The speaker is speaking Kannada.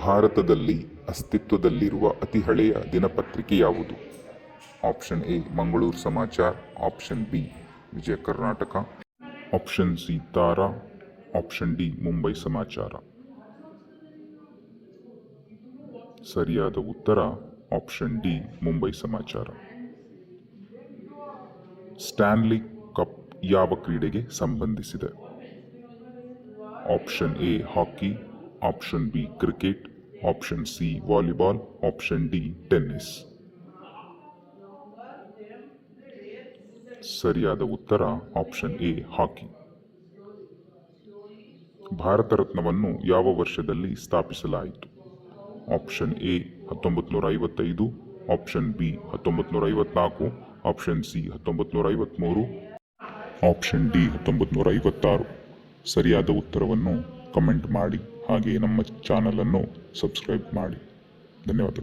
ಭಾರತದಲ್ಲಿ ಅಸ್ತಿತ್ವದಲ್ಲಿರುವ ಅತಿ ಹಳೆಯ ದಿನಪತ್ರಿಕೆ ಯಾವುದು? Option A Mangaluru Samachar, option B Vijaya Karnataka, option C Tara, option D Mumbai Samachar. ಸರಿಯಾದ ಉತ್ತರ ಆಪ್ಷನ್ ಡಿ ಮುಂಬೈ ಸಮಾಚಾರ. ಸ್ಟ್ಯಾನ್ಲಿ ಕಪ್ ಯಾವ ಕ್ರೀಡೆಗೆ ಸಂಬಂಧಿಸಿದೆ? Option A hockey, option B cricket, option C volleyball, option D tennis. ಸರಿಯಾದ ಉತ್ತರ ಆಪ್ಷನ್ ಎ ಹಾಕಿ. ಭಾರತ ರತ್ನವನ್ನು ಯಾವ ವರ್ಷದಲ್ಲಿ ಸ್ಥಾಪಿಸಲಾಯಿತು? Option A 1955, option B 1954, option C 1953, option D 1956. ಸರಿಯಾದ ಉತ್ತರವನ್ನು ಕಮೆಂಟ್ ಮಾಡಿ, ಹಾಗೆ ನಮ್ಮ ಚಾನಲನ್ನು ಸಬ್ಸ್ಕ್ರೈಬ್ ಮಾಡಿ. ಧನ್ಯವಾದಗಳು.